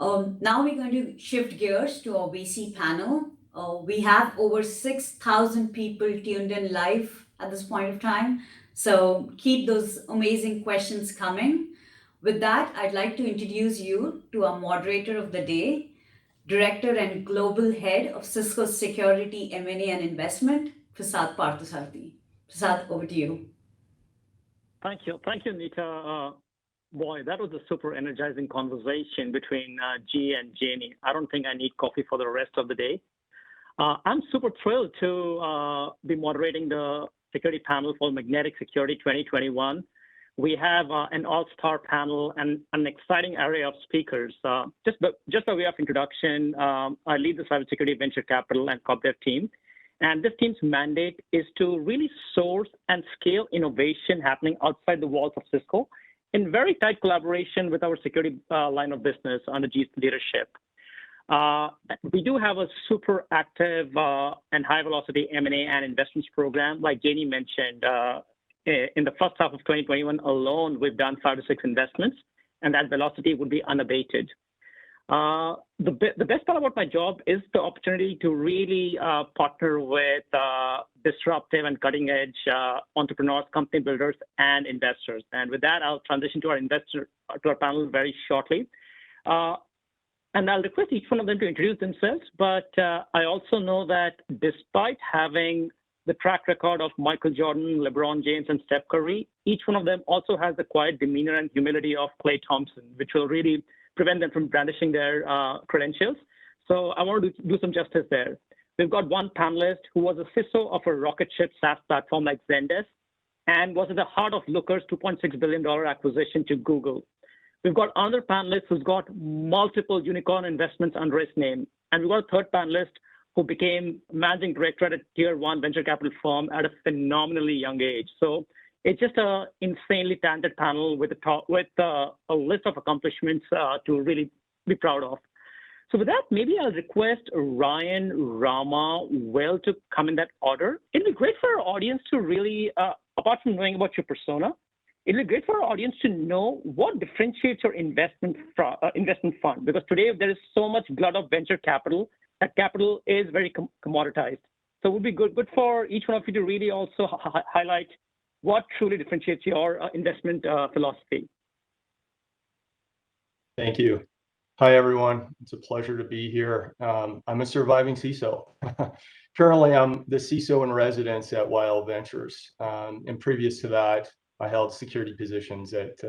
Now we're going to shift gears to our VC panel. We have over 6,000 people tuned in live at this point of time. So keep those amazing questions coming. With that, I'd like to introduce you to our moderator of the day, Director and Global Head of Cisco Security, M&A and Investment, Prasad Parthasarathy. Prasad, over to you. Thank you, Neetta. Boy, that was a super energizing conversation between G and Janie. I don't think I need coffee for the rest of the day. I'm super thrilled to be moderating the security panel for Magnetic Security 2021. We have an all-star panel and an exciting array of speakers. Just by way of introduction, I lead the cybersecurity venture capital and corp dev team. And this team's mandate is to really source and scale innovation happening outside the walls of Cisco in very tight collaboration with our security line of business under G's leadership. We do have a super active and high velocity M&A and investments program. Like Janie mentioned, in the first half of 2021 alone, we've done 5 to 6 investments, and that velocity would be unabated. The best part about my job is the opportunity to really partner with disruptive and cutting edge entrepreneurs, company builders, and investors. And with that, I'll transition to our panel very shortly. And I'll request each one of them to introduce themselves. But I also know that despite having the track record of Michael Jordan, LeBron James, and Steph Curry, each one of them also has the quiet demeanor and humility of Klay Thompson, which will really prevent them from brandishing their credentials. So I want to do some justice there. We've got one panelist who was a CISO of a rocket ship SaaS platform like Zendesk and was at the heart of Looker's $2.6 billion acquisition to Google. We've got another panelist who's got multiple unicorn investments under his name. And we've got a third panelist who became managing director at a tier 1 venture capital firm at a phenomenally young age. So it's just an insanely talented panel with a list of accomplishments to really be proud of. So with that, maybe I'll request Ryan, Rama, Will to come in that order. It'd be great for our audience to really, apart from knowing about your persona, it'd be great for our audience to know what differentiates your investment fund. Because today there is so much glut of venture capital that capital is very commoditized. So it would be good for each one of you to really also highlight what truly differentiates your investment philosophy. Thank you. Hi, everyone. It's a pleasure to be here. I'm a surviving CISO. Currently, I'm the CISO-in-Residence at YL Ventures. And previous to that, I held security positions at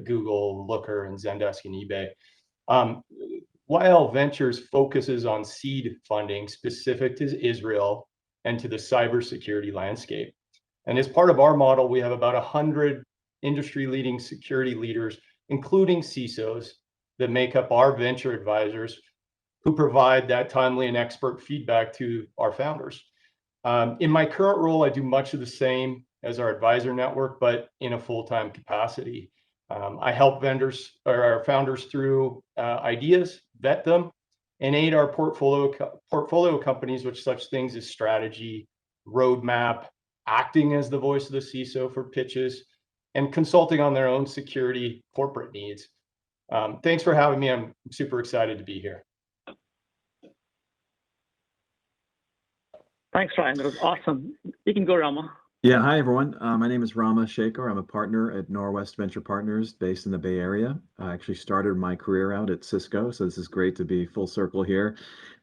Google, Looker, and Zendesk and eBay. YL Ventures focuses on seed funding specific to Israel and to the cybersecurity landscape. And as part of our model, we have about 100 industry-leading security leaders, including CISOs, that make up our venture advisors who provide that timely and expert feedback to our founders. In my current role, I do much of the same as our advisor network, but in a full-time capacity. I help our founders through ideas, vet them, and aid our portfolio companies with such things as strategy, roadmap, acting as the voice of the CISO for pitches, and consulting on their own security corporate needs. Thanks for having me. I'm super excited to be here. Thanks, Ryan. That was awesome. You can go, Rama. Yeah, hi everyone. My name is Rama Sekhar. I'm a partner at Norwest Venture Partners based in the Bay Area. I actually started my career out at Cisco, so this is great to be full circle here,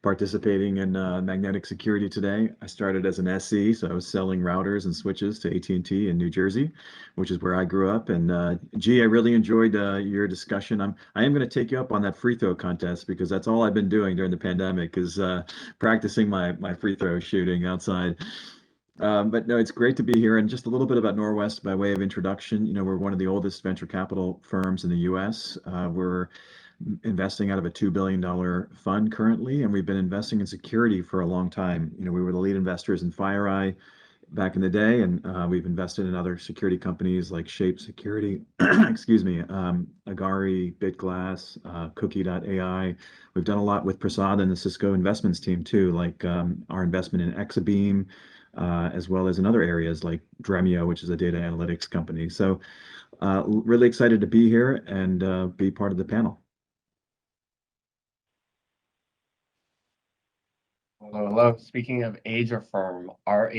participating in magnetic security today. I started as an SE, so I was selling routers and switches to AT&T in New Jersey, which is where I grew up. And G, I really enjoyed your discussion. I am going to take you up on that free throw contest because that's all I've been doing during the pandemic is practicing my free throw shooting outside. But no, it's great to be here. And just a little bit about Norwest by way of introduction. You know, we're one of the oldest venture capital firms in the US. We're investing out of a $2 billion fund currently, and we've been investing in security for a long time. You know, we were the lead investors in FireEye back in the day, and we've invested in other security companies like Shape Security, excuse me, Agari, BitGlass, Cookie.ai. We've done a lot with Prasad and the Cisco investments team too, like our investment in Exabeam, as well as in other areas like Dremio, which is a data analytics company. So really excited to be here and be part of the panel. Hello, hello. Speaking of age of firm, our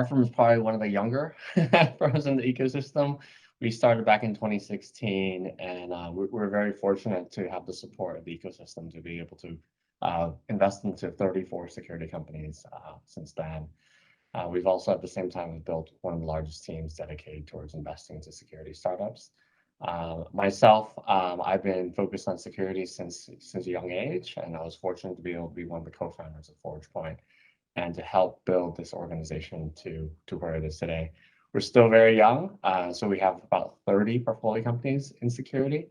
firm is probably one of the younger firms in the ecosystem. We started back in 2016, and we're very fortunate to have the support of the ecosystem to be able to invest into 34 security companies since then. We've also at the same time built one of the largest teams dedicated towards investing into security startups. Myself, I've been focused on security since a young age, and I was fortunate to be able to be one of the co-founders of ForgePoint and to help build this organization to where it is today. We're still very young, so we have about 30 portfolio companies in security.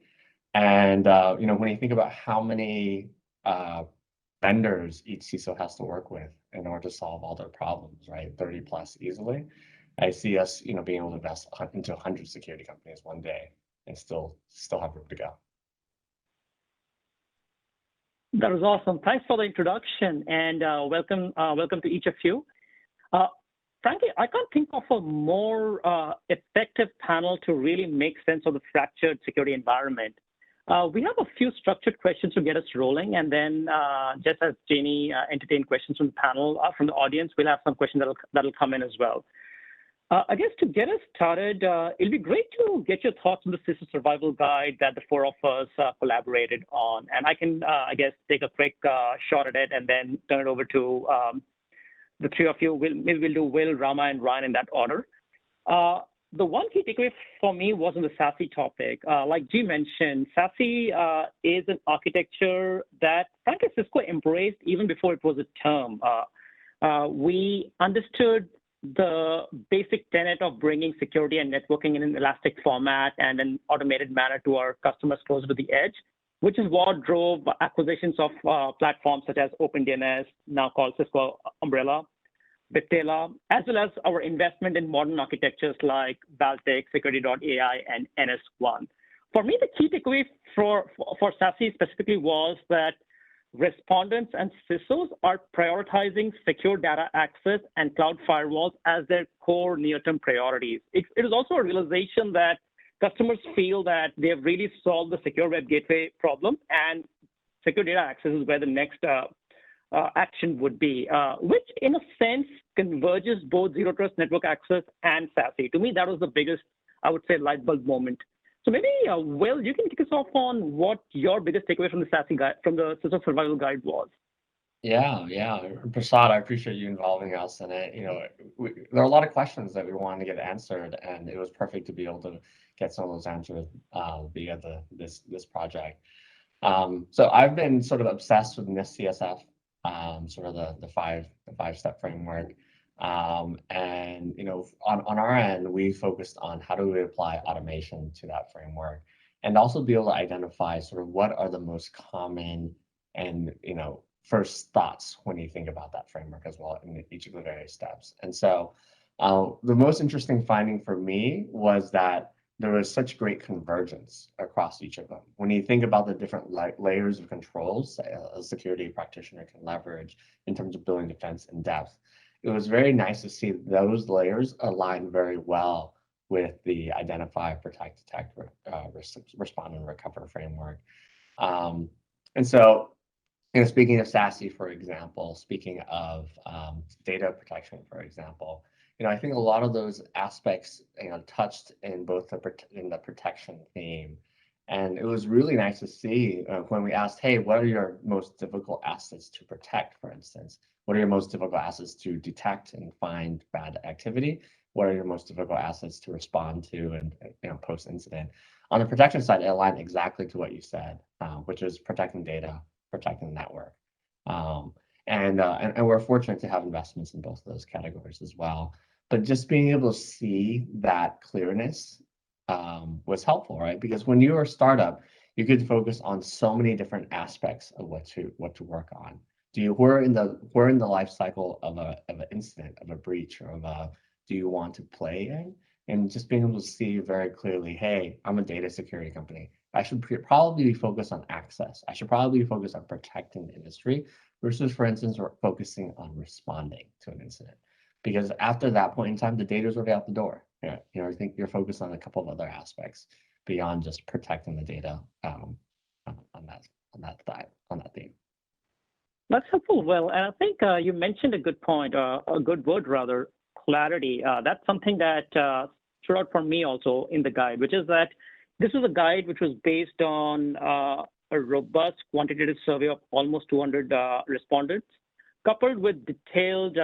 And when you think about how many vendors each CISO has to work with in order to solve all their problems, right? 30 plus easily. I see us, being able to invest into 100 security companies one day and still have room to go. That was awesome. Thanks for the introduction, and welcome to each of you. Frankly, I can't think of a more effective panel to really make sense of the fractured security environment. We have a few structured questions to get us rolling, and then just as Janie entertained questions from the panel, from the audience, we'll have some questions that'll come in as well. I guess to get us started, it'll be great to get your thoughts on the CISO survival guide that the four of us collaborated on. And I can, I guess, take a quick shot at it and then turn it over to the three of you. Maybe we'll do Will, Rama, and Ryan in that order. The one key takeaway for me was on the SASE topic. Like G mentioned, SASE is an architecture that, frankly, Cisco embraced even before it was a term. We understood the basic tenet of bringing security and networking in an elastic format and an automated manner to our customers closer to the edge, which is what drove acquisitions of platforms such as OpenDNS, now called Cisco Umbrella, Viptela, as well as our investment in modern architectures like Baltic, Security.ai, and NS1. For me, the key takeaway for SASE specifically was that respondents and CISOs are prioritizing secure data access and cloud firewalls as their core near-term priorities. It is also a realization that customers feel that they have really solved the secure web gateway problem, and secure data access is where the next action would be, which in a sense converges both zero trust network access and SASE. To me, that was the biggest, I would say, light bulb moment. So maybe, Will, you can kick us off on what your biggest takeaway from the SASE guide, from the CISO survival guide was. Yeah. Prasad, I appreciate you involving us in it. There are a lot of questions that we wanted to get answered, and it was perfect to be able to get some of those answers via this project. So I've been sort of obsessed with NIST CSF, sort of the five-step framework. And on our end, we focused on how do we apply automation to that framework, and also be able to identify sort of what are the most common and first thoughts when you think about that framework as well in each of the various steps. And so the most interesting finding for me was that there was such great convergence across each of them. When you think about the different layers of controls a security practitioner can leverage in terms of building defense in depth, it was very nice to see those layers align very well with the identify, protect, detect, respond, and recover framework. And so, speaking of SASE, for example, speaking of data protection, for example, I think a lot of those aspects, touched in both the protection theme. And it was really nice to see when we asked, hey, what are your most difficult assets to protect, for instance? What are your most difficult assets to detect and find bad activity? What are your most difficult assets to respond to and post-incident? On the protection side, it aligned exactly to what you said, which is protecting data, protecting the network. And we're fortunate to have investments in both of those categories as well. But just being able to see that clearness was helpful, right? Because when you're a startup, you could focus on so many different aspects of what to work on. We're in the life cycle of an incident, of a breach, or do you want to play in? And just being able to see very clearly, hey, I'm a data security company. I should probably be focused on access. I should probably be focused on protecting the industry versus, for instance, focusing on responding to an incident. Because after that point in time, the data is already out the door. I think you're focused on a couple of other aspects beyond just protecting the data on that theme. That's helpful. Well, and I think you mentioned a good point, a good word rather, clarity. That's something that stood out for me also in the guide, which is that this was a guide which was based on a robust quantitative survey of almost 200 respondents, coupled with detailed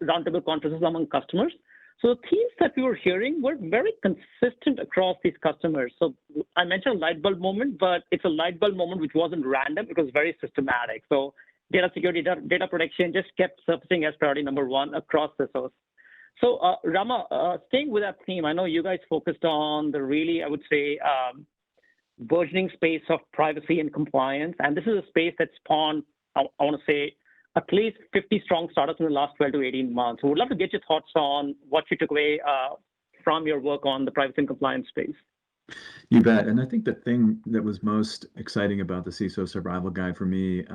roundtable conferences among customers. So the themes that we were hearing were very consistent across these customers. So I mentioned a light bulb moment, but it's a light bulb moment which wasn't random. It was very systematic. So data security, data protection just kept surfacing as priority number one across the source. So Rama, staying with that theme, I know you guys focused on the really, I would say, burgeoning space of privacy and compliance. And this is a space that spawned, I want to say, at least 50 strong startups in the last 12 to 18 months. So we'd love to get your thoughts on what you took away from your work on the privacy and compliance space. You bet. And I think the thing that was most exciting about the CISO survival guide for me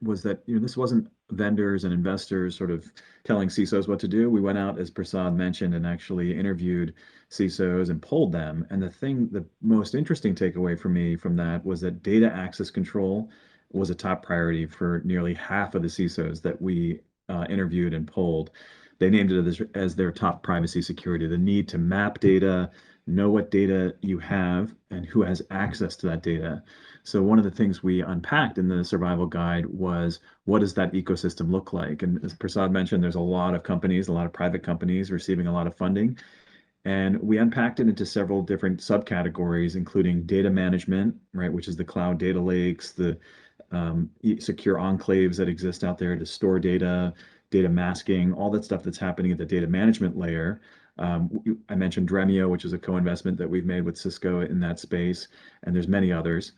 was that this wasn't vendors and investors sort of telling CISOs what to do. We went out, as Prasad mentioned, and actually interviewed CISOs and polled them. And the most interesting takeaway for me from that was that data access control was a top priority for nearly half of the CISOs that we interviewed and polled. They named it as their top privacy security, the need to map data, know what data you have and who has access to that data. So one of the things we unpacked in the survival guide was, what does that ecosystem look like? And as Prasad mentioned, there's a lot of companies, a lot of private companies receiving a lot of funding. And we unpacked it into several different subcategories, including data management, right, which is the cloud data lakes, the secure enclaves that exist out there to store data, data masking, all that stuff that's happening at the data management layer. I mentioned Dremio, which is a co-investment that we've made with Cisco in that space, and there's many others.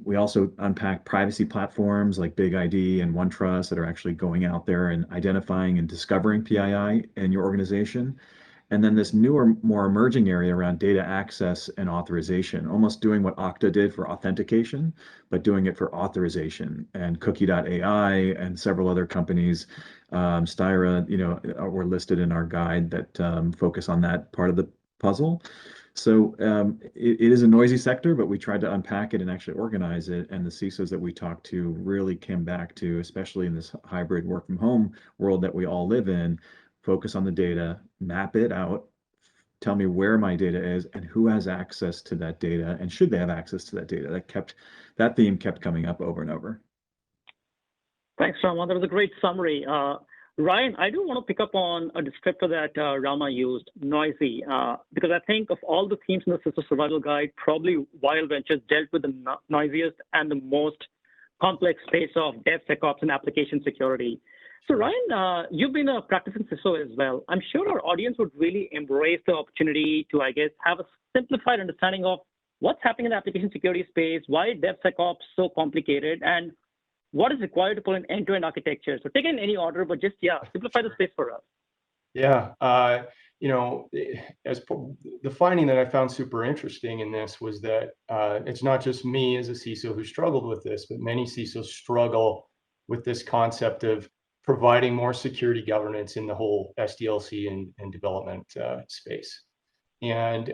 We also unpack privacy platforms like Big ID and OneTrust that are actually going out there and identifying and discovering PII in your organization. And then this newer, more emerging area around data access and authorization, almost doing what Okta did for authentication, but doing it for authorization. And Cookie.ai and several other companies, Styra, were listed in our guide that focus on that part of the puzzle. So it is a noisy sector, but we tried to unpack it and actually organize it. And the CISOs that we talked to really came back to, especially in this hybrid work from home world that we all live in, focus on the data, map it out, tell me where my data is and who has access to that data and should they have access to that data. That theme kept coming up over and over. Thanks, Rama. That was a great summary. Ryan, I do want to pick up on a descriptor that Rama used, noisy, because I think of all the themes in the CISO Survival Guide, probably Wild Ventures dealt with the noisiest and the most complex space of DevSecOps and application security. So Ryan, you've been a practicing CISO as well. I'm sure our audience would really embrace the opportunity to, I guess, have a simplified understanding of what's happening in the application security space, why DevSecOps so complicated, and what is required to pull an end-to-end architecture. So take it in any order, but just, simplify the space for us. Yeah, as the finding that I found super interesting in this was that it's not just me as a CISO who struggled with this, but many CISOs struggle with this concept of providing more security governance in the whole SDLC and development space. And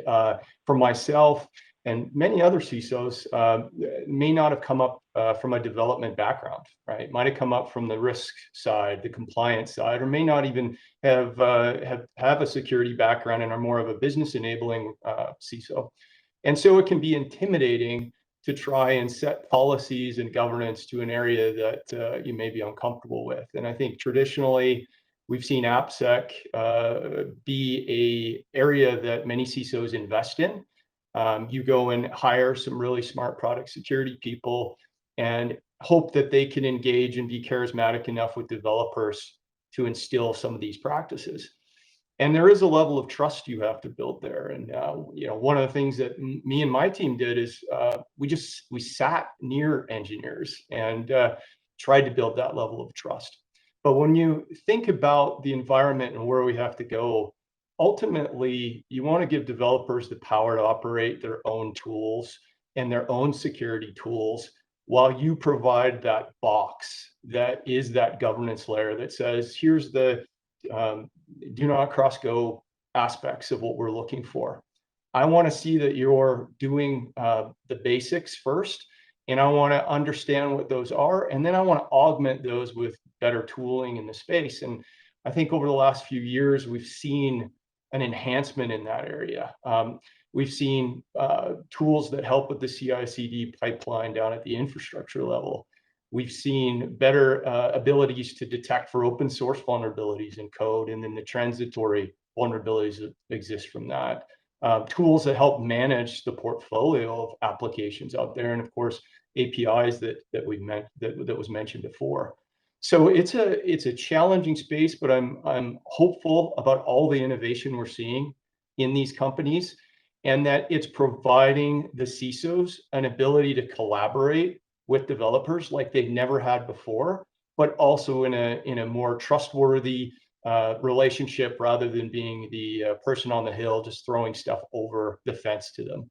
for myself and many other CISOs may not have come up from a development background, right? Might have come up from the risk side, the compliance side, or may not even have a security background and are more of a business enabling CISO. And so it can be intimidating to try and set policies and governance to an area that you may be uncomfortable with. And I think traditionally, we've seen AppSec be a area that many CISOs invest in. You go and hire some really smart product security people and hope that they can engage and be charismatic enough with developers to instill some of these practices. And there is a level of trust you have to build there. And one of the things that me and my team did is we sat near engineers and tried to build that level of trust. But when you think about the environment and where we have to go, ultimately, you want to give developers the power to operate their own tools and their own security tools while you provide that box that is that governance layer that says, here's the do not cross go aspects of what we're looking for. I want to see that you're doing the basics first, and I want to understand what those are, and then I want to augment those with better tooling in the space. And I think over the last few years, we've seen an enhancement in that area. We've seen tools that help with the CI/CD pipeline down at the infrastructure level. We've seen better abilities to detect for open source vulnerabilities in code, and then the transitory vulnerabilities that exist from that. Tools that help manage the portfolio of applications out there, and of course, APIs that was mentioned before. So it's a challenging space, but I'm hopeful about all the innovation we're seeing in these companies, and that it's providing the CISOs an ability to collaborate with developers like they've never had before, but also in a more trustworthy relationship rather than being the person on the hill just throwing stuff over the fence to them.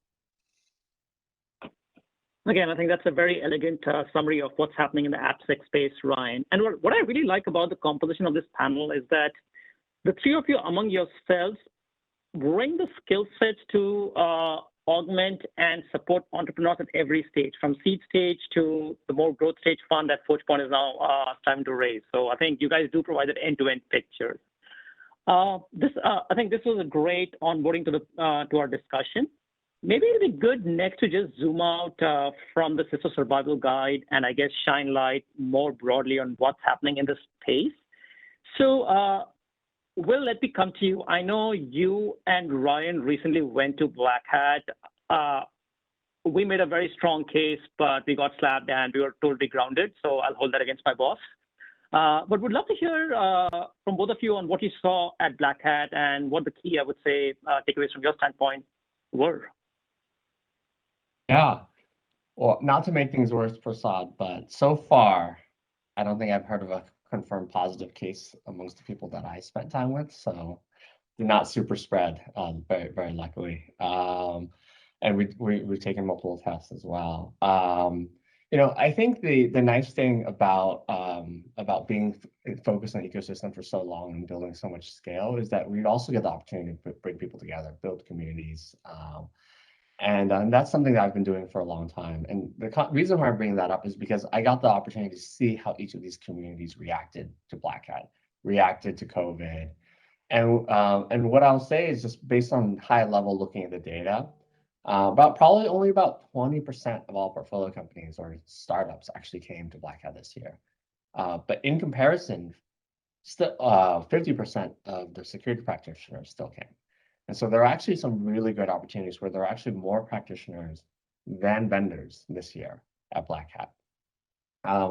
Again, I think that's a very elegant summary of what's happening in the AppSec space, Ryan. And what I really like about the composition of this panel is that the three of you among yourselves bring the skill sets to augment and support entrepreneurs at every stage, from seed stage to the more growth stage fund that Forgepoint is now starting to raise. So I think you guys do provide an end-to-end picture. I think this was a great onboarding to our discussion. Maybe it'd be good next to just zoom out from the CISO Survival Guide and I guess shine light more broadly on what's happening in this space. So Will, let me come to you. I know you and Ryan recently went to Black Hat. We made a very strong case, but we got slapped and we were totally grounded. So I'll hold that against my boss. But would love to hear from both of you on what you saw at Black Hat and what the key, I would say, takeaways from your standpoint were. Yeah. Well, not to make things worse, Prasad, but so far, I don't think I've heard of a confirmed positive case amongst the people that I spent time with. So did not super spread, very, very luckily. And we've taken multiple tests as well. I think the nice thing about being focused on ecosystem for so long and building so much scale is that we also get the opportunity to bring people together, build communities. And that's something that I've been doing for a long time. And the reason why I'm bringing that up is because I got the opportunity to see how each of these communities reacted to Black Hat, reacted to COVID. And what I'll say is just based on high level looking at the data, probably only about 20% of all portfolio companies or startups actually came to Black Hat this year. But in comparison, still 50% of the security practitioners still came. And so there are actually some really good opportunities where there are actually more practitioners than vendors this year at Black Hat,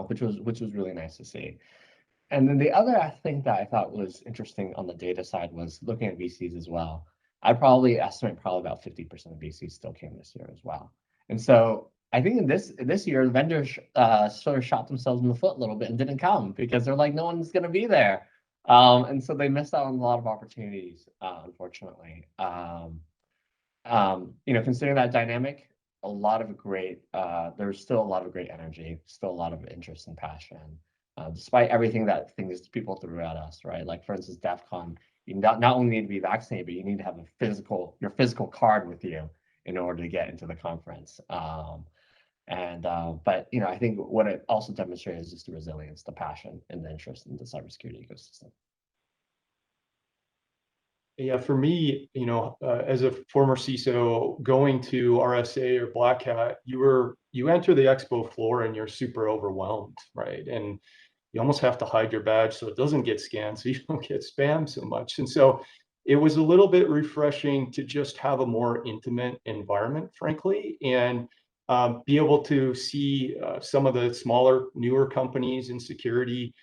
which was really nice to see. And then the other thing that I thought was interesting on the data side was looking at VCs as well. I probably estimate about 50% of VCs still came this year as well. And so I think in this year, the vendors sort of shot themselves in the foot a little bit and didn't come because they're like, no one's going to be there. And so they missed out on a lot of opportunities, unfortunately. Considering that dynamic, there's still a lot of great energy, still a lot of interest and passion, despite everything that people threw at us, right? Like for instance, DEF CON, you not only need to be vaccinated, but you need to have your physical card with you in order to get into the conference. But I think what it also demonstrated is just the resilience, the passion, and the interest in the cybersecurity ecosystem. Yeah, for me, as a former CISO, going to RSA or Black Hat, you enter the expo floor and you're super overwhelmed, right? And you almost have to hide your badge so it doesn't get scanned, so you don't get spammed so much. And so it was a little bit refreshing to just have a more intimate environment, frankly, and be able to see some of the smaller, newer companies in security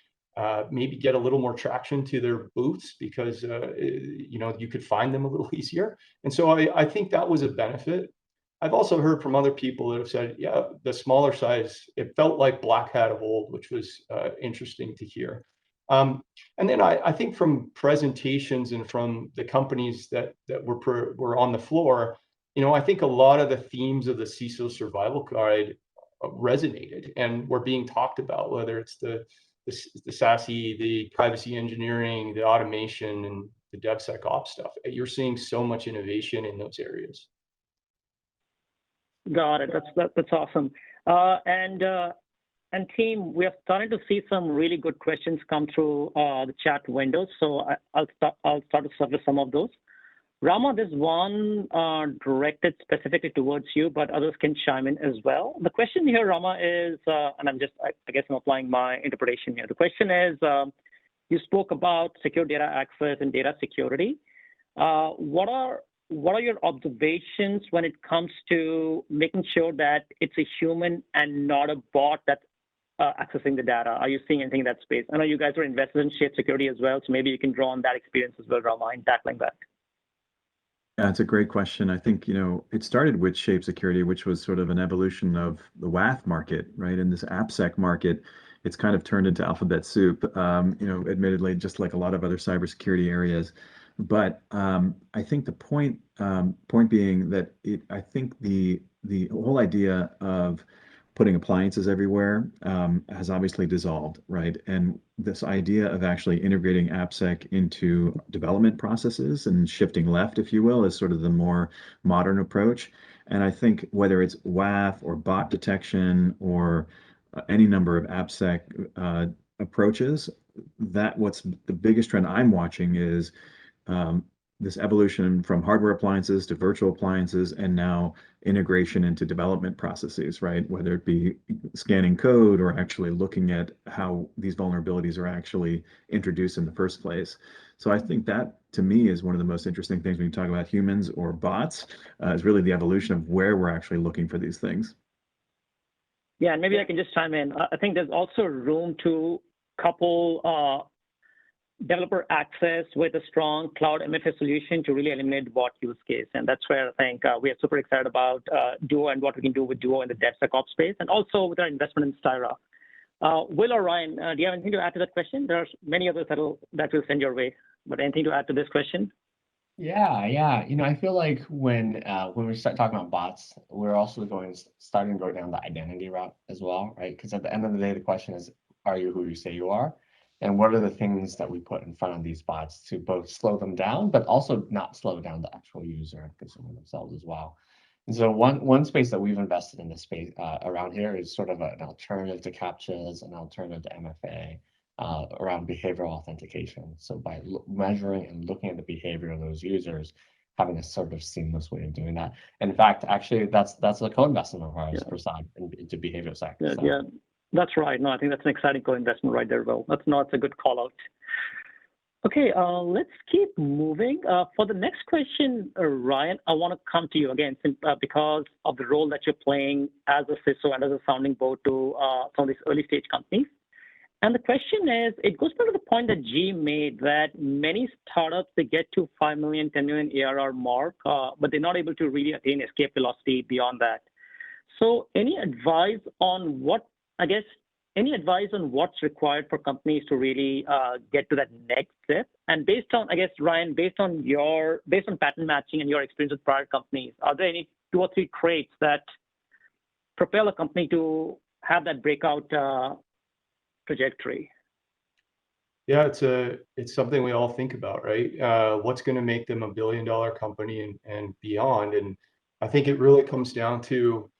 maybe get a little more traction to their booths because you could find them a little easier. And so I think that was a benefit. I've also heard from other people that have said, yeah, the smaller size, it felt like Black Hat of old, which was interesting to hear. And then I think from presentations and from the companies that were on the floor, I think a lot of the themes of the CISO Survival Guide resonated and were being talked about, whether it's the SASE, the privacy engineering, the automation, and the DevSecOps stuff. You're seeing so much innovation in those areas. Got it. That's awesome. And team, we are starting to see some really good questions come through the chat window. So I'll start to surface some of those. Rama, there's one directed specifically towards you, but others can chime in as well. The question here, Rama, is, and I guess I'm applying my interpretation here. The question is, you spoke about secure data access and data security. What are your observations when it comes to making sure that it's a human and not a bot that's accessing the data? Are you seeing anything in that space? I know you guys are invested in shared security as well, so maybe you can draw on that experience as well, Rama, in tackling that. Yeah, it's a great question. I think, it started with Shape Security, which was sort of an evolution of the WAF market, right? In this AppSec market, it's kind of turned into alphabet soup, admittedly, just like a lot of other cybersecurity areas. But I think the point being that I think the whole idea of putting appliances everywhere has obviously dissolved, right? And this idea of actually integrating AppSec into development processes and shifting left, if you will, is sort of the more modern approach. And I think whether it's WAF or bot detection or any number of AppSec approaches, what's the biggest trend I'm watching is this evolution from hardware appliances to virtual appliances, and now integration into development processes, right? Whether it be scanning code or actually looking at how these vulnerabilities are actually introduced in the first place. So I think that, to me, is one of the most interesting things when you talk about humans or bots, is really the evolution of where we're actually looking for these things. Yeah, and maybe I can just chime in. I think there's also room to couple developer access with a strong cloud MFA solution to really eliminate the bot use case. And that's where I think we are super excited about Duo and what we can do with Duo in the DevSecOps space, and also with our investment in Styra. Will or Ryan, do you have anything to add to that question? There are many others that will send your way, but anything to add to this question? Yeah. I feel like when we start talking about bots, we're also starting to go down the identity route as well, right? Because at the end of the day, the question is, are you who you say you are? And what are the things that we put in front of these bots to both slow them down, but also not slow down the actual user and consumer themselves as well? And so one space that we've invested in this space around here is sort of an alternative to CAPTCHAs, an alternative to MFA around behavioral authentication. So by measuring and looking at the behavior of those users, having a sort of seamless way of doing that. In fact, actually, that's a co-investment of ours, Prasad, into behavioral sec. Yeah. That's right. No, I think that's an exciting co-investment right there, Will. That's a good call out. Okay, let's keep moving. For the next question, Ryan, I want to come to you again because of the role that you're playing as a CISO and as a sounding board to some of these early stage companies. And the question is, it goes back to the point that G made that many startups, they get to 5 million, 10 million ARR mark, but they're not able to really attain escape velocity beyond that. So any advice on what's required for companies to really get to that next step? And based on, I guess, Ryan, based on pattern matching and your experience with prior companies, are there any 2 or 3 traits that propel a company to have that breakout trajectory? Yeah, it's something we all think about, right? What's going to make them $1 billion company and beyond? And I think it really comes down to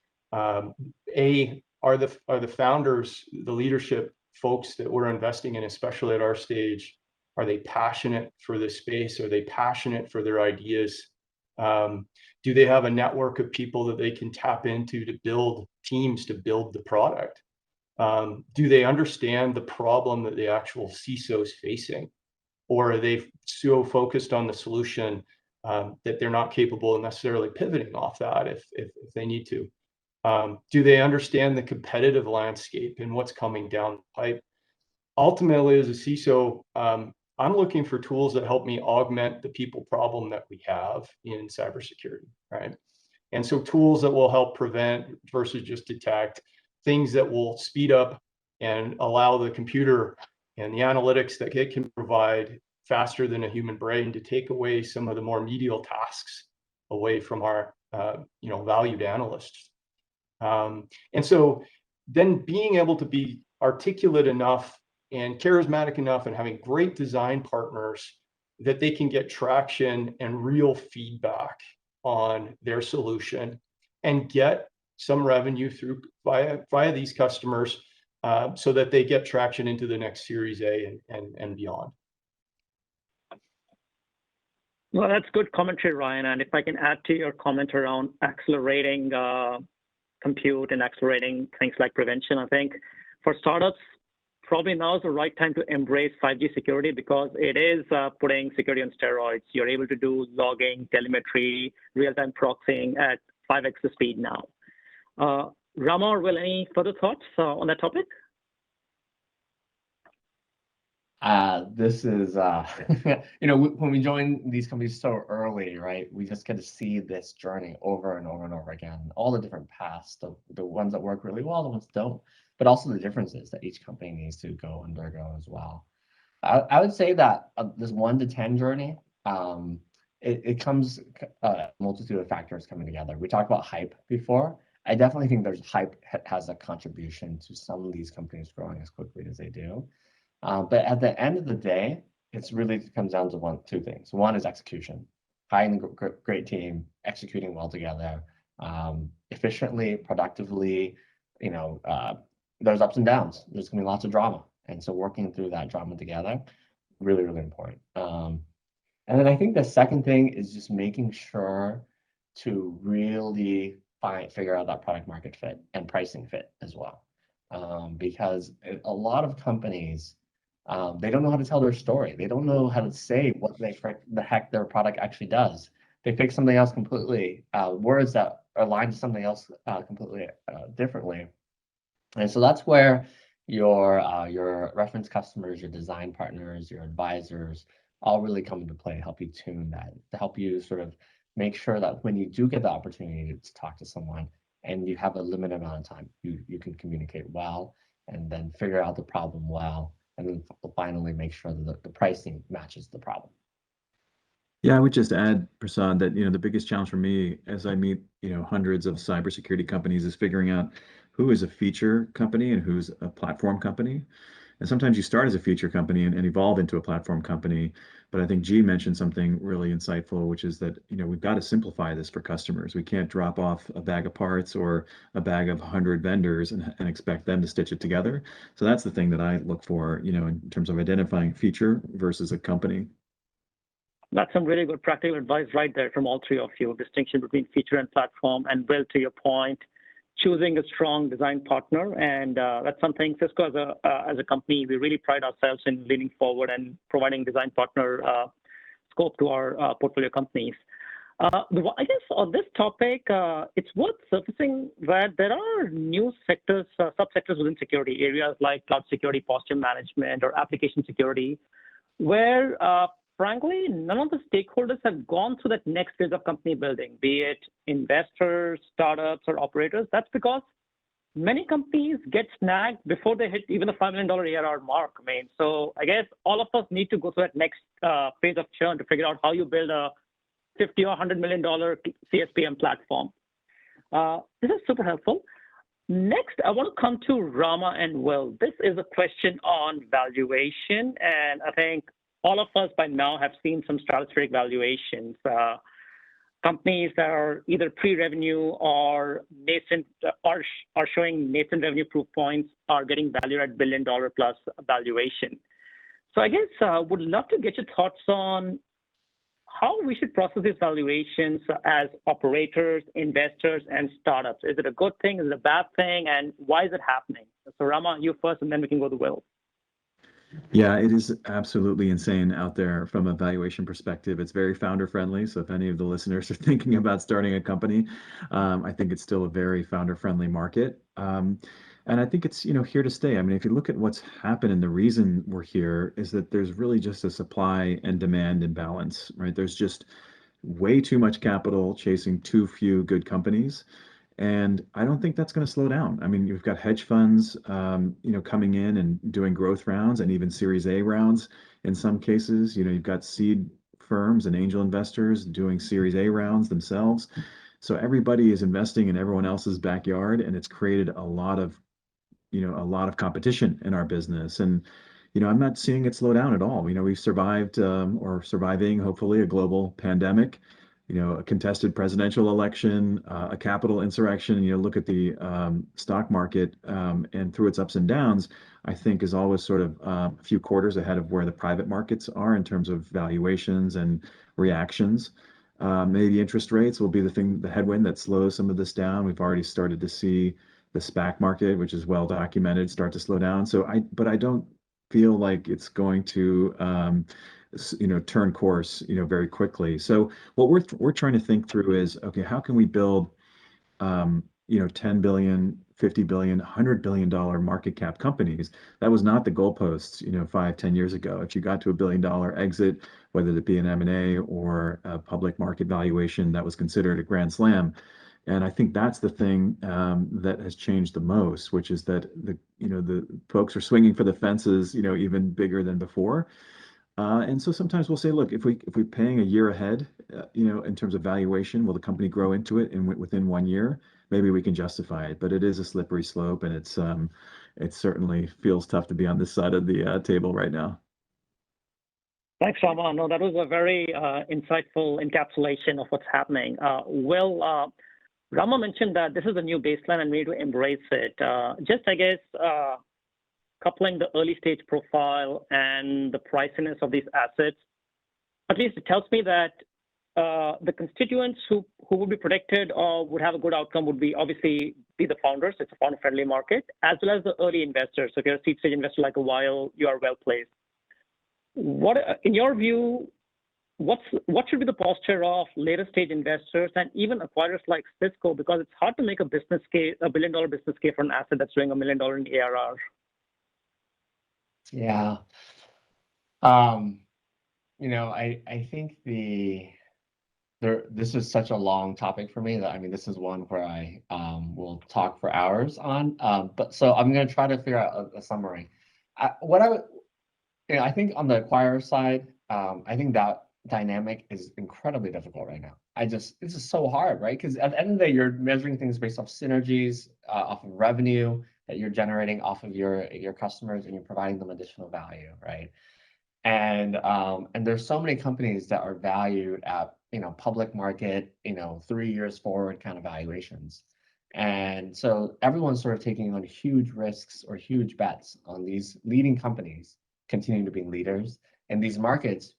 are the founders, the leadership folks that we're investing in, especially at our stage, are they passionate for this space? Are they passionate for their ideas? Do they have a network of people that they can tap into to build teams to build the product? Do they understand the problem that the actual CISO is facing? Or are they so focused on the solution that they're not capable of necessarily pivoting off that if they need to? Do they understand the competitive landscape and what's coming down the pipe? Ultimately, as a CISO, I'm looking for tools that help me augment the people problem that we have in cybersecurity, right? And so tools that will help prevent versus just detect, things that will speed up and allow the computer and the analytics that it can provide faster than a human brain to take away some of the more medial tasks away from our valued analysts. And so then being able to be articulate enough and charismatic enough and having great design partners that they can get traction and real feedback on their solution and get some revenue through via these customers, so that they get traction into the next Series A and beyond. Well, that's good commentary, Ryan. And if I can add to your comment around accelerating compute and accelerating things like prevention, I think for startups, probably now is the right time to embrace 5G security, because it is putting security on steroids. You're able to do logging, telemetry, real-time proxying at 5x the speed now. Rama or Will, any further thoughts on that topic? This is, you know, when we join these companies so early, right, we just get to see this journey over and over and over again, all the different paths, the ones that work really well, the ones that don't, but also the differences that each company needs to undergo as well. I would say that this 1 to 10 journey, it comes a multitude of factors coming together. We talked about hype before. I definitely think there's hype has a contribution to some of these companies growing as quickly as they do. But at the end of the day, it's really comes down to two things. One is execution, hiring a great team, executing well together, efficiently, productively. You know, there's ups and downs. There's gonna be lots of drama, and so working through that drama together, really, really important. And then I think the second thing is just making sure to really figure out that product market fit and pricing fit as well, because a lot of companies, they don't know how to tell their story. They don't know how to say what the heck their product actually does. They pick something else completely, words that are aligned to something else completely differently. And so that's where your reference customers, your design partners, your advisors all really come into play to help you tune that, to help you sort of make sure that when you do get the opportunity to talk to someone and you have a limited amount of time, you can communicate well and then figure out the problem well, and then finally make sure that the pricing matches the problem. Yeah, I would just add, Prasad, that the biggest challenge for me as I meet hundreds of cybersecurity companies is figuring out who is a feature company and who's a platform company. And sometimes you start as a feature company and evolve into a platform company. But I think G mentioned something really insightful, which is that we've got to simplify this for customers. We can't drop off a bag of parts or a bag of 100 vendors and expect them to stitch it together. So that's the thing that I look for, in terms of identifying feature versus a company. That's some really good practical advice right there from all three of you. Distinction between feature and platform, and Will, to your point, choosing a strong design partner, and that's something Cisco as a company, we really pride ourselves in leaning forward and providing design partner scope to our portfolio companies. I guess on this topic, it's worth surfacing that there are new sectors, subsectors within security, areas like cloud security, posture management, or application security, where frankly, none of the stakeholders have gone through that next phase of company building, be it investors, startups, or operators. That's because many companies get snagged before they hit even the $5 million ARR mark. So I guess all of us need to go through that next phase of churn to figure out how you build a $50 or $100 million CSPM platform. This is super helpful. Next, I want to come to Rama and Will. This is a question on valuation, and I think all of us by now have seen some stratospheric valuations. Companies that are either pre-revenue or nascent, are showing nascent revenue proof points, are getting valued at $1 billion plus valuation. So I guess would love to get your thoughts on how we should process these valuations as operators, investors, and startups. Is it a good thing? Is it a bad thing? And why is it happening? So Rama, you first, and then we can go to Will. Yeah, it is absolutely insane out there from a valuation perspective. It's very founder friendly. So if any of the listeners are thinking about starting a company, I think it's still a very founder friendly market. And I think it's, here to stay. I mean, if you look at what's happened, and the reason we're here is that there's really just a supply and demand imbalance, right? There's just way too much capital chasing too few good companies. And I don't think that's going to slow down. I mean, you've got hedge funds, coming in and doing growth rounds and even Series A rounds in some cases. You've got seed firms and angel investors doing Series A rounds themselves. So everybody is investing in everyone else's backyard, and it's created a lot of competition in our business. And I'm not seeing it slow down at all. We've survived or surviving, hopefully, a global pandemic. a contested presidential election, a capital insurrection. Look at the stock market, and through its ups and downs, I think is always sort of a few quarters ahead of where the private markets are in terms of valuations and reactions. Maybe interest rates will be the headwind that slows some of this down. We've already started to see the SPAC market, which is well documented, start to slow down. But I don't feel like it's going to turn course very quickly. So what we're trying to think through is, okay, how can we build 10 billion, 50 billion, $100 billion market cap companies? That was not the goalposts 5-10 years ago. If you got to $1 billion exit, whether it be an M&A or a public market valuation, that was considered a grand slam. And I think that's the thing that has changed the most, which is that the folks are swinging for the fences, even bigger than before. And so sometimes we'll say, look, if we're paying a year ahead, in terms of valuation, will the company grow into it within 1 year? Maybe we can justify it, but it is a slippery slope, and it certainly feels tough to be on this side of the table right now. Thanks, Rama. No, that was a very insightful encapsulation of what's happening. Rama mentioned that this is a new baseline and we need to embrace it. I guess, coupling the early stage profile and the priciness of these assets, at least it tells me that the constituents who would be protected or would have a good outcome would be obviously be the founders. It's a founder-friendly market, as well as the early investors. So if you're a seed stage investor like a while, you are well placed. What, in your view, what should be the posture of later stage investors and even acquirers like Cisco? Because it's hard to make a business case, $1 billion business case for an asset that's doing $1 million in ARR. Yeah. I think this is such a long topic for me that, this is one where I will talk for hours on. But so I'm going to try to figure out a summary. I think on the acquirer side, I think that dynamic is incredibly difficult right now. This is so hard, right? Because at the end of the day, you're measuring things based off synergies, off of revenue that you're generating off of your customers, and you're providing them additional value, right? And there's so many companies that are valued at public market 3 years forward kind of valuations, and so everyone's sort of taking on huge risks or huge bets on these leading companies continuing to be leaders, and these markets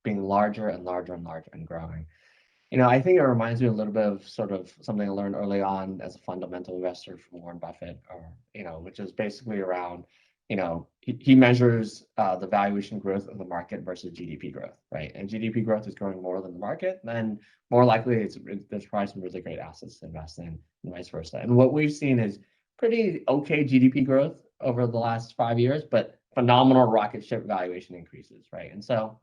being larger and larger and larger and growing. I think it reminds me a little bit of sort of something I learned early on as a fundamental investor from Warren Buffett, which is basically around, he measures the valuation growth of the market versus GDP growth, right? And GDP growth is growing more than the market, then more likely there's probably some really great assets to invest in, and vice versa. And what we've seen is pretty okay GDP growth over the last 5 years, but phenomenal rocket ship valuation increases, right? And so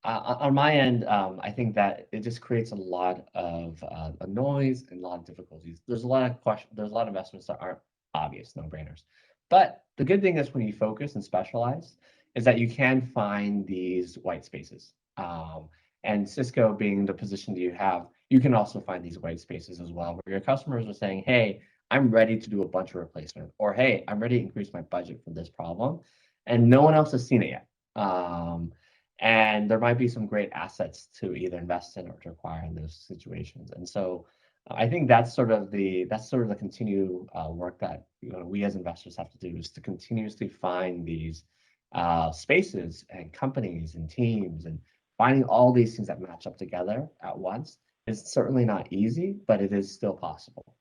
on my end, I think that it just creates a lot of noise and a lot of difficulties. There's a lot of questions. There's a lot of investments that aren't obvious, no-brainers. But the good thing is when you focus and specialize, is that you can find these white spaces. And Cisco being the position that you have, you can also find these white spaces as well, where your customers are saying, hey, I'm ready to do a bunch of replacement, or hey, I'm ready to increase my budget for this problem, and no one else has seen it yet. And there might be some great assets to either invest in or to acquire in those situations. And so I think that's sort of the continued work that we as investors have to do, is to continuously find these spaces and companies and teams, and finding all these things that match up together at once is certainly not easy, but it is still possible.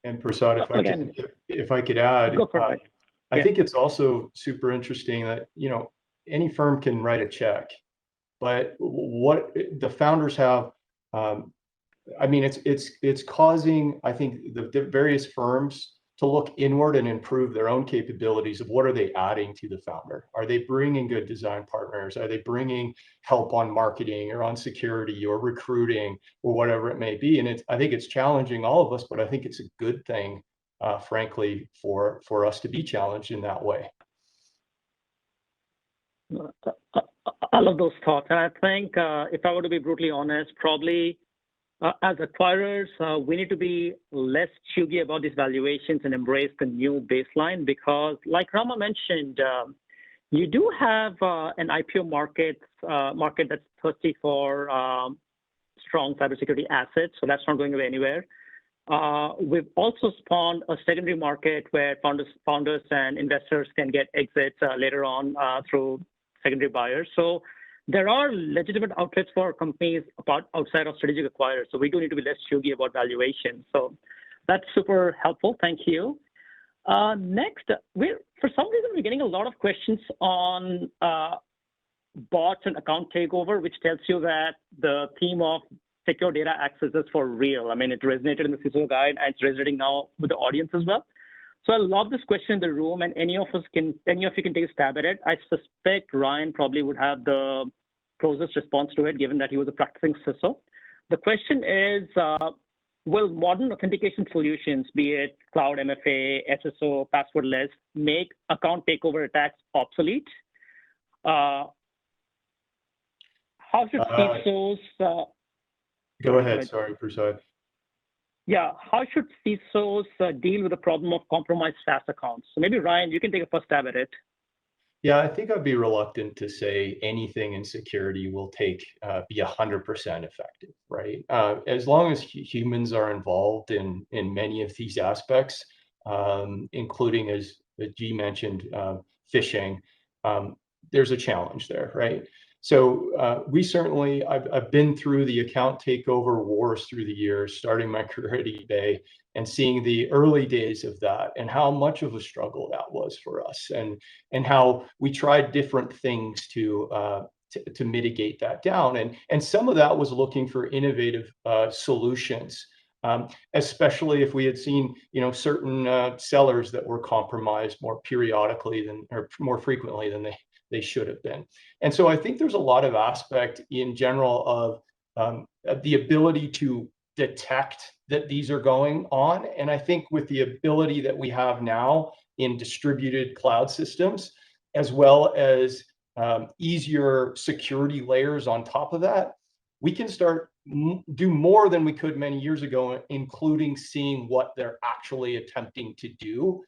And Prasad, if I could add, I think it's also super interesting that any firm can write a check, but what the founders have, it's causing, I think, the various firms to look inward and improve their own capabilities of what are they adding to the founder. Are they bringing good design partners? Are they bringing help on marketing or on security or recruiting or whatever it may be? And I think it's challenging all of us, but I think it's a good thing, frankly, for us to be challenged in that way. I love those thoughts. And I think if I were to be brutally honest, probably as acquirers, we need to be less chuggy about these valuations and embrace the new baseline, because like Rama mentioned, You do have an IPO market that's thirsty for strong cybersecurity assets, so that's not going away anywhere. We've also spawned a secondary market where founders and investors can get exits later on through secondary buyers. So there are legitimate outlets for companies outside of strategic acquirers. So we do need to be less choosy about valuation. So that's super helpful. Thank you. Next, for some reason, we're getting a lot of questions on bots and account takeover, which tells you that the theme of secure data access is for real. I mean, it resonated in the CISO guide, and it's resonating now with the audience as well. So I love this question in the room, and any of you can take a stab at it. I suspect Ryan probably would have the closest response to it, given that he was a practicing CISO. The question is, will modern authentication solutions, be it cloud MFA, SSO, passwordless, make account takeover attacks obsolete? How should CISOs... Go ahead. Sorry, Prasad. Yeah, how should CISOs deal with the problem of compromised SaaS accounts? So maybe Ryan, you can take a first stab at it. Yeah, I think I'd be reluctant to say anything in security will be 100% effective, right? As long as humans are involved in many of these aspects, including, as G mentioned, phishing, there's a challenge there, right? So I've been through the account takeover wars through the years, starting my career at eBay and seeing the early days of that and how much of a struggle that was for us, and how we tried different things to mitigate that down. And some of that was looking for innovative solutions, especially if we had seen, certain sellers that were compromised more periodically or more frequently than they should have been. And so I think there's a lot of aspect in general of the ability to detect that these are going on. And I think with the ability that we have now in distributed cloud systems, as well as easier security layers on top of that, we can start do more than we could many years ago, including seeing what they're actually attempting to do,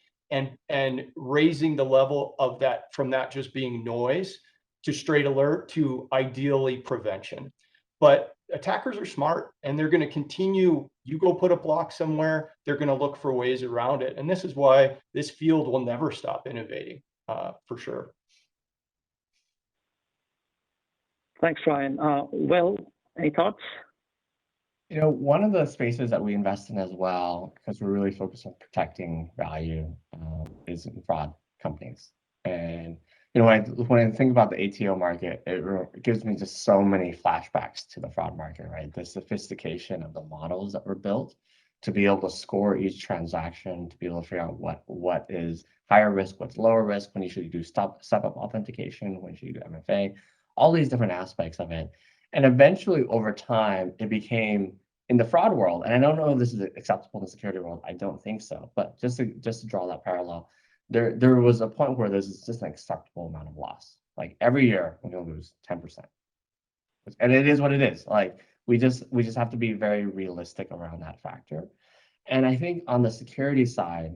and raising the level of that from that just being noise to straight alert to ideally prevention. But attackers are smart, and they're going to continue. You go put a block somewhere, they're going to look for ways around it. And this is why this field will never stop innovating, for sure. Thanks, Ryan. Will, any thoughts? One of the spaces that we invest in as well, because we're really focused on protecting value, is in fraud companies. And when I think about the ATO market, it gives me just so many flashbacks to the fraud market, right? The sophistication of the models that were built to be able to score each transaction, to be able to figure out what is higher risk, what's lower risk, when you should do step-up authentication, when you should do MFA, all these different aspects of it. And eventually, over time, it became, in the fraud world, and I don't know if this is acceptable in the security world, I don't think so, but just to draw that parallel, there was a point where there's just an acceptable amount of loss. Like every year, we're going to lose 10%. And it is what it is. Like we just have to be very realistic around that factor. And I think on the security side,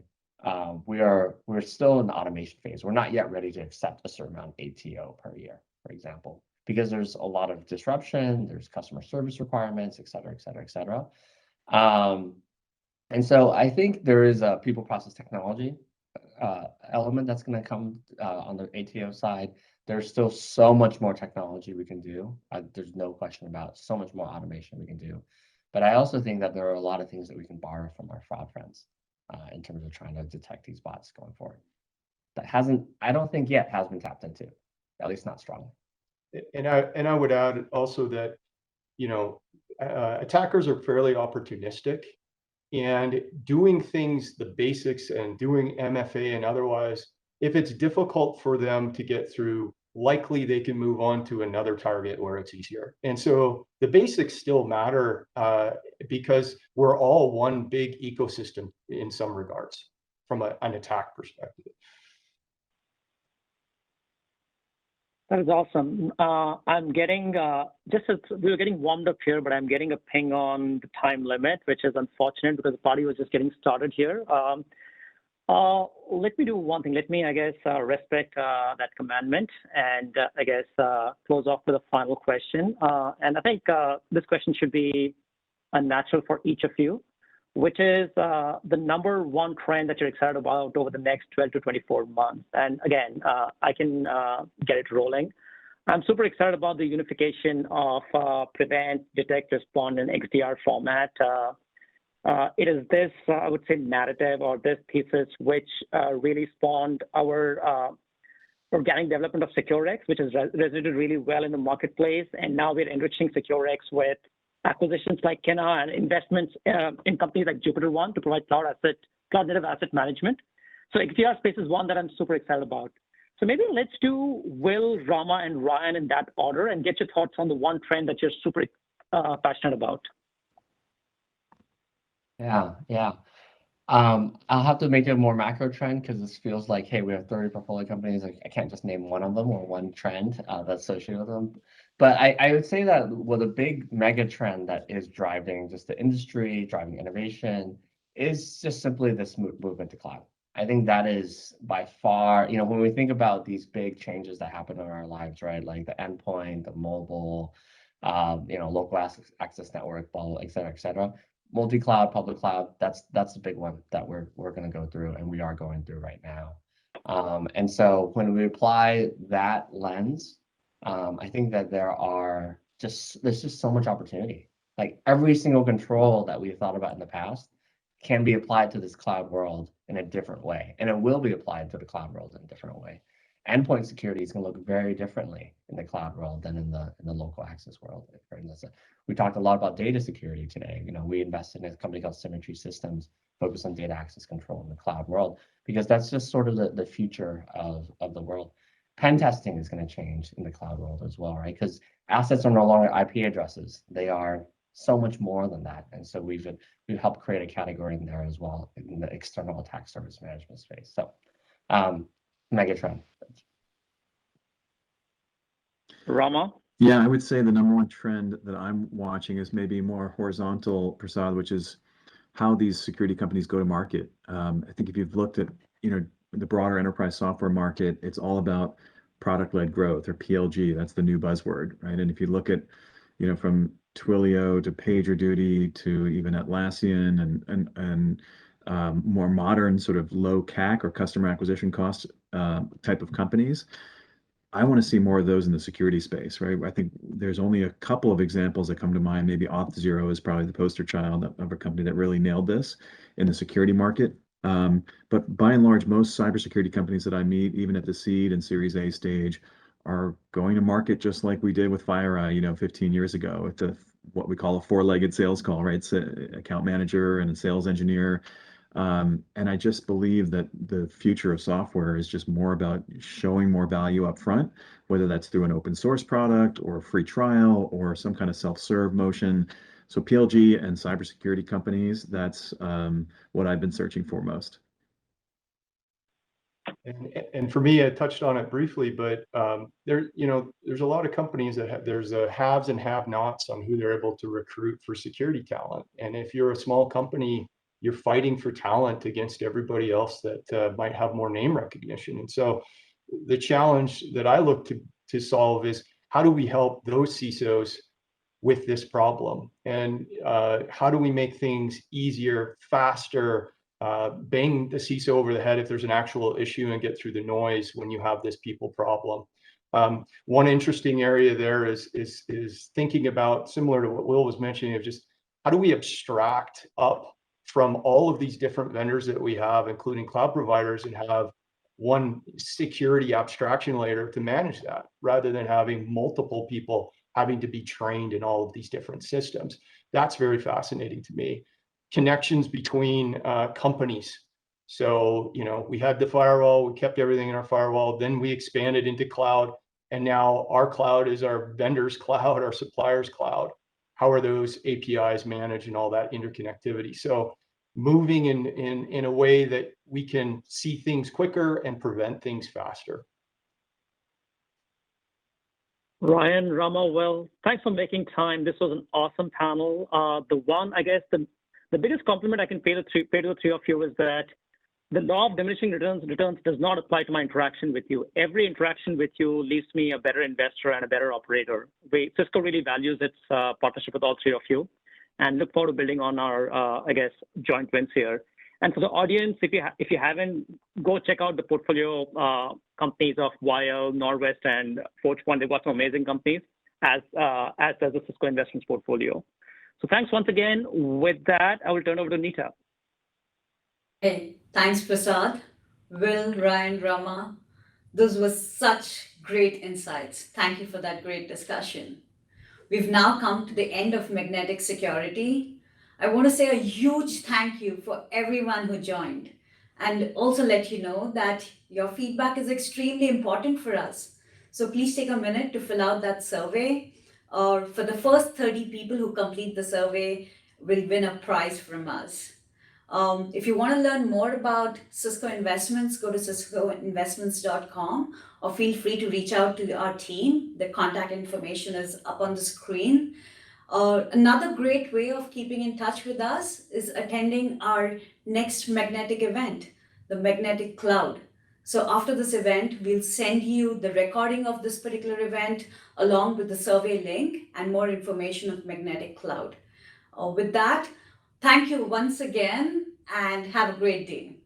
we're still in the automation phase. We're not yet ready to accept a certain amount of ATO per year, for example, because there's a lot of disruption, there's customer service requirements, et cetera, et cetera, et cetera. And so I think there is a people process technology element that's going to come on the ATO side. There's still so much more technology we can do. There's no question about so much more automation we can do. But I also think that there are a lot of things that we can borrow from our fraud friends in terms of trying to detect these bots going forward. That I don't think yet has been tapped into, at least not strongly. And I would add also that, attackers are fairly opportunistic, and doing things, the basics, and doing MFA and otherwise, if it's difficult for them to get through, likely they can move on to another target where it's easier. And so the basics still matter because we're all one big ecosystem in some regards from an attack perspective. That is awesome. I'm getting, we were getting warmed up here, but I'm getting a ping on the time limit, which is unfortunate because the party was just getting started here. Let me do one thing. Let me, I guess, respect that commandment and I guess close off with a final question. And I think this question should be natural for each of you, which is the number one trend that you're excited about over the next 12 to 24 months. And again, I can get it rolling. I'm super excited about the unification of prevent, detect, respond, and XDR format. It is this, I would say, narrative or this thesis which really spawned our organic development of SecureX, which has resonated really well in the marketplace. And now we're enriching SecureX with acquisitions like Kenna and investments in companies like JupiterOne to provide cloud native asset management. So XDR space is one that I'm super excited about. So maybe let's do Will, Rama, and Ryan in that order and get your thoughts on the one trend that you're super passionate about. Yeah. I'll have to make it a more macro trend because this feels like, hey, we have 30 portfolio companies. I can't just name one of them or one trend that's associated with them. But I would say that what a big mega trend that is driving just the industry, driving innovation, is just simply this movement to cloud. I think that is by far, when we think about these big changes that happen in our lives, right? Like the endpoint, the mobile, local access network, blah, blah, et cetera, multi-cloud, public cloud, that's the big one that we're going to go through and we are going through right now. And so when we apply that lens, I think that there's just so much opportunity. Like every single control that we've thought about in the past can be applied to this cloud world in a different way. And it will be applied to the cloud world in a different way. Endpoint security is going to look very differently in the cloud world than in the local access world. We talked a lot about data security today. We invested in a company called Symmetry Systems, focused on data access control in the cloud world, because that's just sort of the future of the world. Pen testing is going to change in the cloud world as well, right? Because assets are no longer IP addresses. They are so much more than that. And so we've helped create a category in there as well in the external attack surface management space. So megatrend. Rama? Yeah, I would say the number one trend that I'm watching is maybe more horizontal, Prasad, which is how these security companies go to market. I think if you've looked at, the broader enterprise software market, it's all about product-led growth, or PLG. That's the new buzzword, right? And if you look at, from Twilio to PagerDuty to even Atlassian and more modern sort of low CAC or customer acquisition cost type of companies, I want to see more of those in the security space, right? I think there's only a couple of examples that come to mind. Maybe Auth0 is probably the poster child of a company that really nailed this in the security market. But by and large, most cybersecurity companies that I meet, even at the seed and Series A stage, are going to market just like we did with FireEye, 15 years ago, with what we call a four-legged sales call, right? It's an account manager and a sales engineer. And I just believe that the future of software is just more about showing more value up front, whether that's through an open source product or a free trial or some kind of self-serve motion. So PLG and cybersecurity companies, that's what I've been searching for most. And for me, I touched on it briefly, but there's a lot of companies that there's haves and have-nots on who they're able to recruit for security talent. And if you're a small company, you're fighting for talent against everybody else that might have more name recognition. And so the challenge that I look to solve is, how do we help those CISOs with this problem? And how do we make things easier, faster, bang the CISO over the head if there's an actual issue and get through the noise when you have this people problem? One interesting area there is thinking about, similar to what Will was mentioning, of just how do we abstract up from all of these different vendors that we have, including cloud providers, and have one security abstraction layer to manage that, rather than having multiple people having to be trained in all of these different systems. That's very fascinating to me. Connections between companies. So, we had the firewall, we kept everything in our firewall, then we expanded into cloud, and now our cloud is our vendor's cloud, our supplier's cloud. How are those APIs managed and all that interconnectivity? So moving in a way that we can see things quicker and prevent things faster. Ryan, Rama, well, thanks for making time. This was an awesome panel. The biggest compliment I can pay to the three of you is that the law of diminishing returns does not apply to my interaction with you. Every interaction with you leaves me a better investor and a better operator. Cisco really values its partnership with all three of you, and look forward to building on our, joint wins here. And for the audience, if you haven't, go check out the portfolio companies of YL, Norwest, and Forge Point. They've got some amazing companies, as does the Cisco Investments portfolio. So thanks once again. With that, I will turn over to Neetta. Hey, thanks, Prasad, Will, Ryan, Rama. Those were such great insights. Thank you for that great discussion. We've now come to the end of magnetic security. I want to say a huge thank you for everyone who joined, and also let you know that your feedback is extremely important for us. So please take a minute to fill out that survey. Or for the first 30 people who complete the survey will win a prize from us. If you want to learn more about Cisco Investments, go to CISO-in-Residence.com, or feel free to reach out to our team. The contact information is up on the screen. Another great way of keeping in touch with us is attending our next magnetic event, the Magnetic Cloud. So after this event, we'll send you the recording of this particular event along with the survey link and more information of Magnetic Cloud. With that, thank you once again and have a great day.